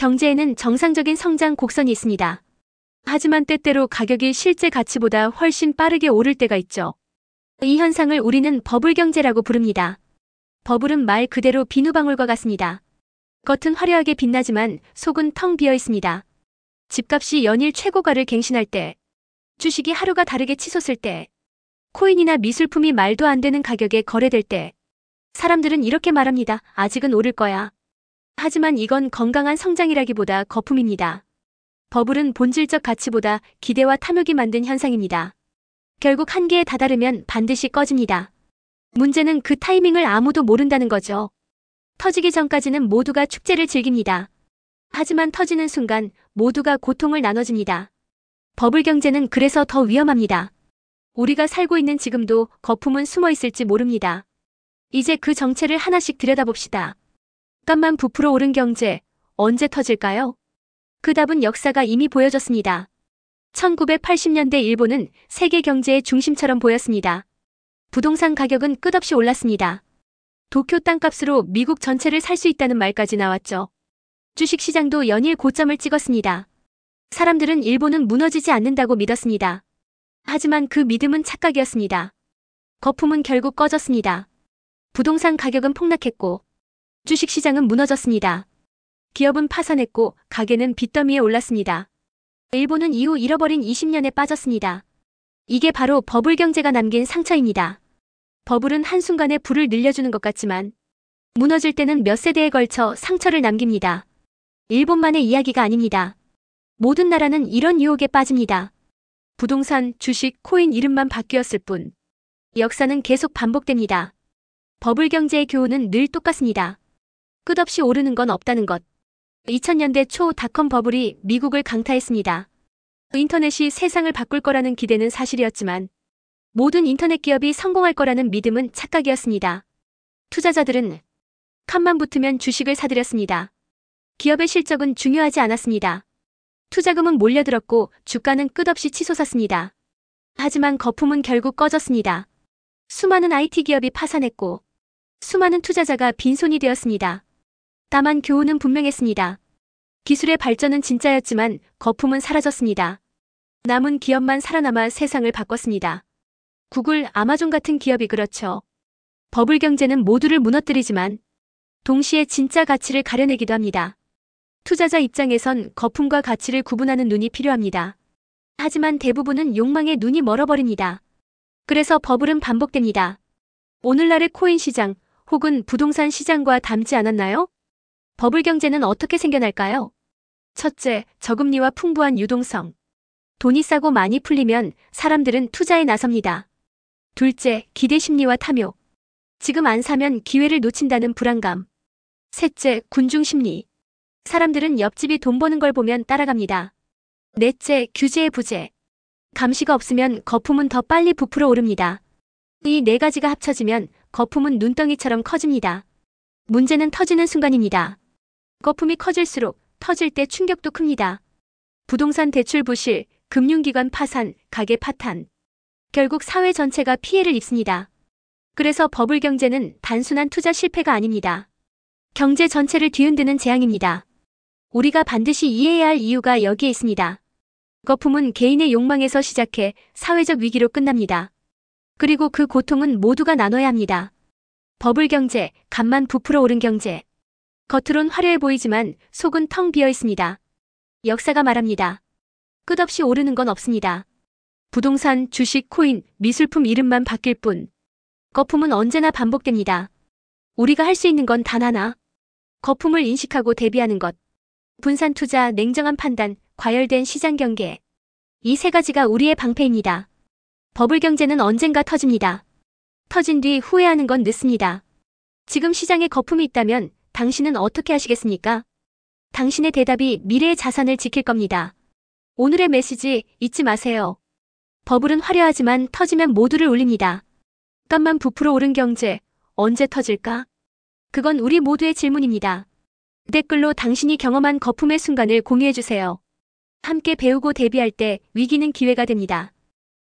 경제에는 정상적인 성장 곡선이 있습니다. 하지만 때때로 가격이 실제 가치보다 훨씬 빠르게 오를 때가 있죠. 이 현상을 우리는 버블 경제라고 부릅니다. 버블은 말 그대로 비누방울과 같습니다. 겉은 화려하게 빛나지만 속은 텅 비어 있습니다. 집값이 연일 최고가를 갱신할 때, 주식이 하루가 다르게 치솟을 때, 코인이나 미술품이 말도 안 되는 가격에 거래될 때, 사람들은 이렇게 말합니다. 아직은 오를 거야. 하지만 이건 건강한 성장이라기보다 거품입니다. 버블은 본질적 가치보다 기대와 탐욕이 만든 현상입니다. 결국 한계에 다다르면 반드시 꺼집니다. 문제는 그 타이밍을 아무도 모른다는 거죠. 터지기 전까지는 모두가 축제를 즐깁니다. 하지만 터지는 순간 모두가 고통을 나눠집니다. 버블 경제는 그래서 더 위험합니다. 우리가 살고 있는 지금도 거품은 숨어 있을지 모릅니다. 이제 그 정체를 하나씩 들여다봅시다. 잠깐만 부풀어 오른 경제, 언제 터질까요? 그 답은 역사가 이미 보여줬습니다. 1980년대 일본은 세계 경제의 중심처럼 보였습니다. 부동산 가격은 끝없이 올랐습니다. 도쿄 땅값으로 미국 전체를 살 수 있다는 말까지 나왔죠. 주식시장도 연일 고점을 찍었습니다. 사람들은 일본은 무너지지 않는다고 믿었습니다. 하지만 그 믿음은 착각이었습니다. 거품은 결국 꺼졌습니다. 부동산 가격은 폭락했고 주식시장은 무너졌습니다. 기업은 파산했고 가게는 빚더미에 올랐습니다. 일본은 이후 잃어버린 20년에 빠졌습니다. 이게 바로 버블 경제가 남긴 상처입니다. 버블은 한순간에 불을 늘려주는 것 같지만 무너질 때는 몇 세대에 걸쳐 상처를 남깁니다. 일본만의 이야기가 아닙니다. 모든 나라는 이런 유혹에 빠집니다. 부동산, 주식, 코인 이름만 바뀌었을 뿐 역사는 계속 반복됩니다. 버블 경제의 교훈은 늘 똑같습니다. 끝없이 오르는 건 없다는 것. 2000년대 초 닷컴 버블이 미국을 강타했습니다. 인터넷이 세상을 바꿀 거라는 기대는 사실이었지만 모든 인터넷 기업이 성공할 거라는 믿음은 착각이었습니다. 투자자들은 칸만 붙으면 주식을 사들였습니다. 기업의 실적은 중요하지 않았습니다. 투자금은 몰려들었고 주가는 끝없이 치솟았습니다. 하지만 거품은 결국 꺼졌습니다. 수많은 IT 기업이 파산했고 수많은 투자자가 빈손이 되었습니다. 다만 교훈은 분명했습니다. 기술의 발전은 진짜였지만 거품은 사라졌습니다. 남은 기업만 살아남아 세상을 바꿨습니다. 구글, 아마존 같은 기업이 그렇죠. 버블 경제는 모두를 무너뜨리지만 동시에 진짜 가치를 가려내기도 합니다. 투자자 입장에선 거품과 가치를 구분하는 눈이 필요합니다. 하지만 대부분은 욕망에 눈이 멀어버립니다. 그래서 버블은 반복됩니다. 오늘날의 코인 시장 혹은 부동산 시장과 닮지 않았나요? 버블 경제는 어떻게 생겨날까요? 첫째, 저금리와 풍부한 유동성. 돈이 싸고 많이 풀리면 사람들은 투자에 나섭니다. 둘째, 기대 심리와 탐욕. 지금 안 사면 기회를 놓친다는 불안감. 셋째, 군중 심리. 사람들은 옆집이 돈 버는 걸 보면 따라갑니다. 넷째, 규제의 부재. 감시가 없으면 거품은 더 빨리 부풀어 오릅니다. 이 네 가지가 합쳐지면 거품은 눈덩이처럼 커집니다. 문제는 터지는 순간입니다. 거품이 커질수록 터질 때 충격도 큽니다. 부동산 대출 부실, 금융기관 파산, 가게 파탄. 결국 사회 전체가 피해를 입습니다. 그래서 버블 경제는 단순한 투자 실패가 아닙니다. 경제 전체를 뒤흔드는 재앙입니다. 우리가 반드시 이해해야 할 이유가 여기에 있습니다. 거품은 개인의 욕망에서 시작해 사회적 위기로 끝납니다. 그리고 그 고통은 모두가 나눠야 합니다. 버블 경제, 값만 부풀어 오른 경제. 겉으론 화려해 보이지만 속은 텅 비어 있습니다. 역사가 말합니다. 끝없이 오르는 건 없습니다. 부동산, 주식, 코인, 미술품 이름만 바뀔 뿐 거품은 언제나 반복됩니다. 우리가 할 수 있는 건 단 하나. 거품을 인식하고 대비하는 것. 분산 투자, 냉정한 판단, 과열된 시장 경계. 이 세 가지가 우리의 방패입니다. 버블 경제는 언젠가 터집니다. 터진 뒤 후회하는 건 늦습니다. 지금 시장에 거품이 있다면 당신은 어떻게 하시겠습니까? 당신의 대답이 미래의 자산을 지킬 겁니다. 오늘의 메시지 잊지 마세요. 버블은 화려하지만 터지면 모두를 울립니다. 잠깐만 부풀어 오른 경제, 언제 터질까? 그건 우리 모두의 질문입니다. 댓글로 당신이 경험한 거품의 순간을 공유해주세요. 함께 배우고 대비할 때 위기는 기회가 됩니다.